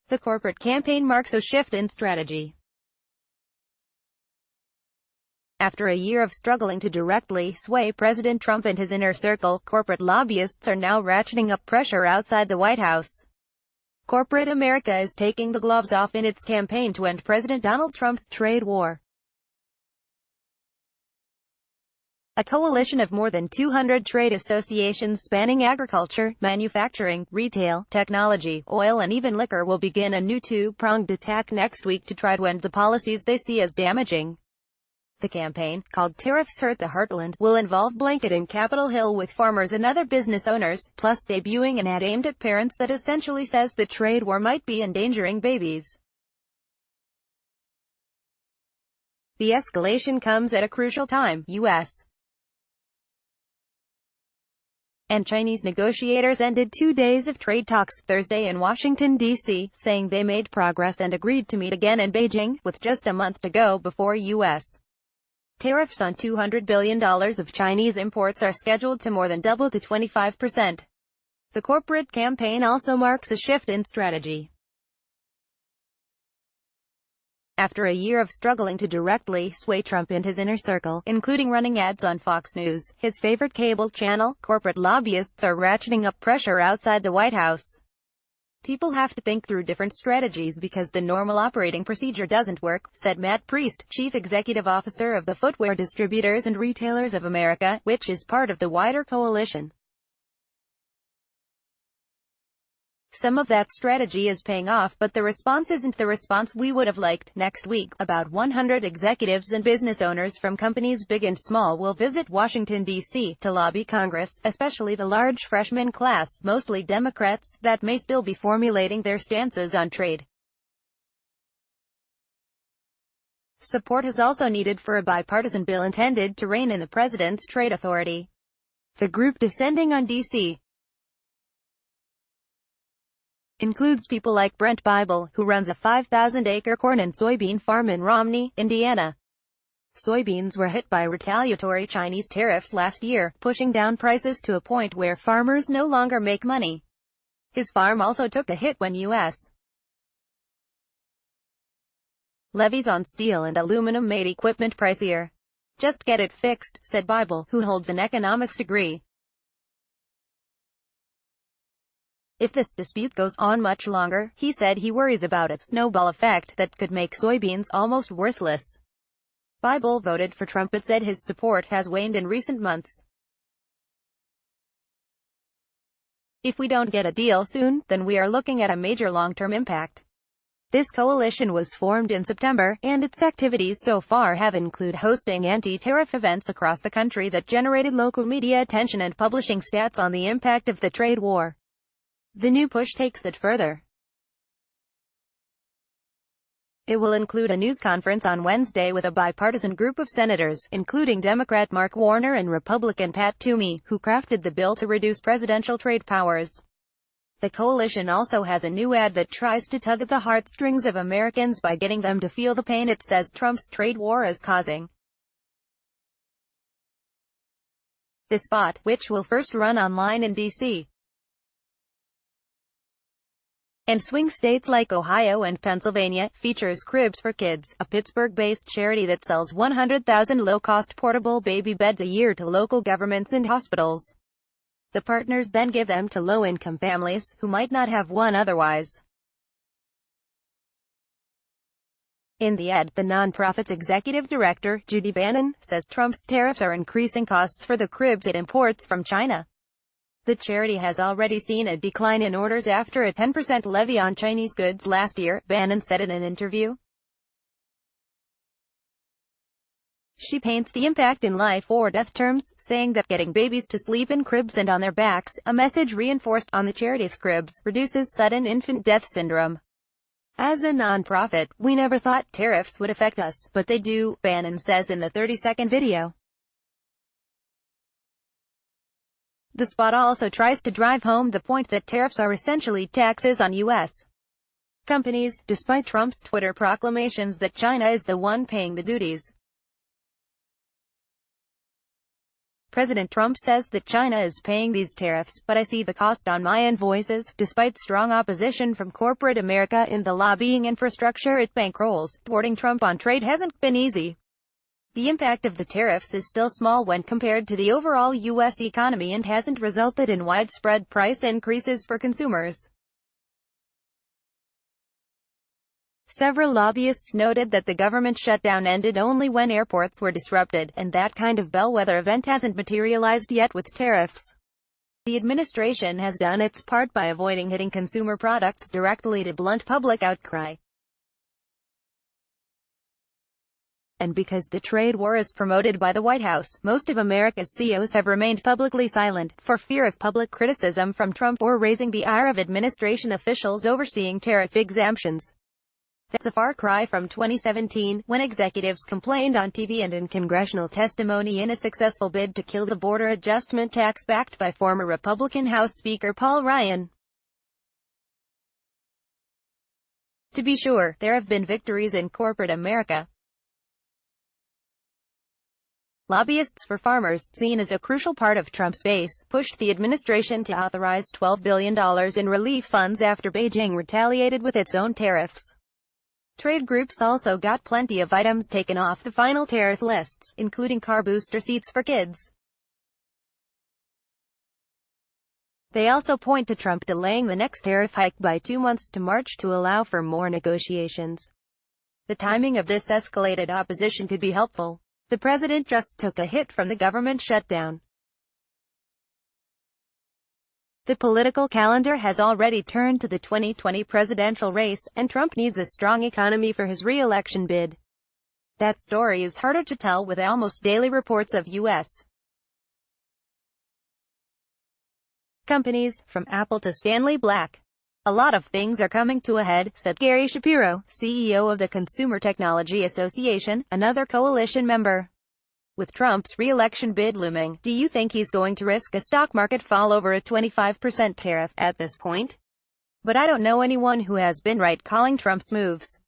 The corporate campaign marks a shift in strategy. After a year of struggling to directly sway President Trump and his inner circle, corporate lobbyists are now ratcheting up pressure outside the White House. Corporate America is taking the gloves off in its campaign to end President Donald Trump's trade war. A coalition of more than 200 trade associations spanning agriculture, manufacturing, retail, technology, oil and even liquor will begin a new two-pronged attack next week to try to end the policies they see as damaging. The campaign, called Tariffs Hurt the Heartland, will involve blanketing Capitol Hill with farmers and other business owners, plus debuting an ad aimed at parents that essentially says the trade war might be endangering babies. The escalation comes at a crucial time. U.S. and Chinese negotiators ended 2 days of trade talks Thursday in Washington, D.C., saying they made progress and agreed to meet again in Beijing, with just a month to go before U.S. tariffs on $200 billion of Chinese imports are scheduled to more than double to 25%. The corporate campaign also marks a shift in strategy. After a year of struggling to directly sway Trump and his inner circle, including running ads on Fox News, his favorite cable channel, corporate lobbyists are ratcheting up pressure outside the White House. People have to think through different strategies because the normal operating procedure doesn't work, said Matt Priest, chief executive officer of the Footwear Distributors and Retailers of America, which is part of the wider coalition. Some of that strategy is paying off, but the response isn't the response we would have liked. Next week, about 100 executives and business owners from companies big and small will visit Washington, D.C., to lobby Congress, especially the large freshman class, mostly Democrats, that may still be formulating their stances on trade. Support is also needed for a bipartisan bill intended to rein in the president's trade authority. The group descending on D.C. includes people like Brent Bible, who runs a 5,000-acre corn and soybean farm in Romney, Indiana. Soybeans were hit by retaliatory Chinese tariffs last year, pushing down prices to a point where farmers no longer make money. His farm also took a hit when U.S. levies on steel and aluminum made equipment pricier. Just get it fixed, said Bible, who holds an economics degree. If this dispute goes on much longer, he said, he worries about a snowball effect that could make soybeans almost worthless. Bible voted for Trump but said his support has waned in recent months. If we don't get a deal soon, then we are looking at a major long-term impact. This coalition was formed in September, and its activities so far have included hosting anti-tariff events across the country that generated local media attention and publishing stats on the impact of the trade war. The new push takes it further. It will include a news conference on Wednesday with a bipartisan group of senators, including Democrat Mark Warner and Republican Pat Toomey, who crafted the bill to reduce presidential trade powers. The coalition also has a new ad that tries to tug at the heartstrings of Americans by getting them to feel the pain it says Trump's trade war is causing. The spot, which will first run online in D.C. and swing states like Ohio and Pennsylvania, features Cribs for Kids, a Pittsburgh-based charity that sells 100,000 low-cost portable baby beds a year to local governments and hospitals. The partners then give them to low-income families, who might not have one otherwise. In the ad, the nonprofit's executive director, Judy Bannon, says Trump's tariffs are increasing costs for the cribs it imports from China. The charity has already seen a decline in orders after a 10% levy on Chinese goods last year, Bannon said in an interview. She paints the impact in life or death terms, saying that getting babies to sleep in cribs and on their backs, a message reinforced on the charity's cribs, reduces sudden infant death syndrome. As a nonprofit, we never thought tariffs would affect us, but they do, Bannon says in the 30-second video. The spot also tries to drive home the point that tariffs are essentially taxes on U.S. companies, despite Trump's Twitter proclamations that China is the one paying the duties. President Trump says that China is paying these tariffs, but I see the cost on my invoices. Despite strong opposition from corporate America and the lobbying infrastructure it bankrolls, thwarting Trump on trade hasn't been easy. The impact of the tariffs is still small when compared to the overall U.S. economy and hasn't resulted in widespread price increases for consumers. Several lobbyists noted that the government shutdown ended only when airports were disrupted, and that kind of bellwether event hasn't materialized yet with tariffs. The administration has done its part by avoiding hitting consumer products directly to blunt public outcry. And because the trade war is promoted by the White House, most of America's CEOs have remained publicly silent, for fear of public criticism from Trump or raising the ire of administration officials overseeing tariff exemptions. That's a far cry from 2017, when executives complained on TV and in congressional testimony in a successful bid to kill the border adjustment tax backed by former Republican House Speaker Paul Ryan. To be sure, there have been victories in corporate America. Lobbyists for farmers, seen as a crucial part of Trump's base, pushed the administration to authorize $12 billion in relief funds after Beijing retaliated with its own tariffs. Trade groups also got plenty of items taken off the final tariff lists, including car booster seats for kids. They also point to Trump delaying the next tariff hike by 2 months to March to allow for more negotiations. The timing of this escalated opposition could be helpful. The president just took a hit from the government shutdown. The political calendar has already turned to the 2020 presidential race, and Trump needs a strong economy for his re-election bid. That story is harder to tell with almost daily reports of U.S. companies, from Apple to Stanley Black. A lot of things are coming to a head, said Gary Shapiro, CEO of the Consumer Technology Association, another coalition member. With Trump's re-election bid looming, do you think he's going to risk a stock market fall over a 25% tariff at this point? But I don't know anyone who has been right calling Trump's moves.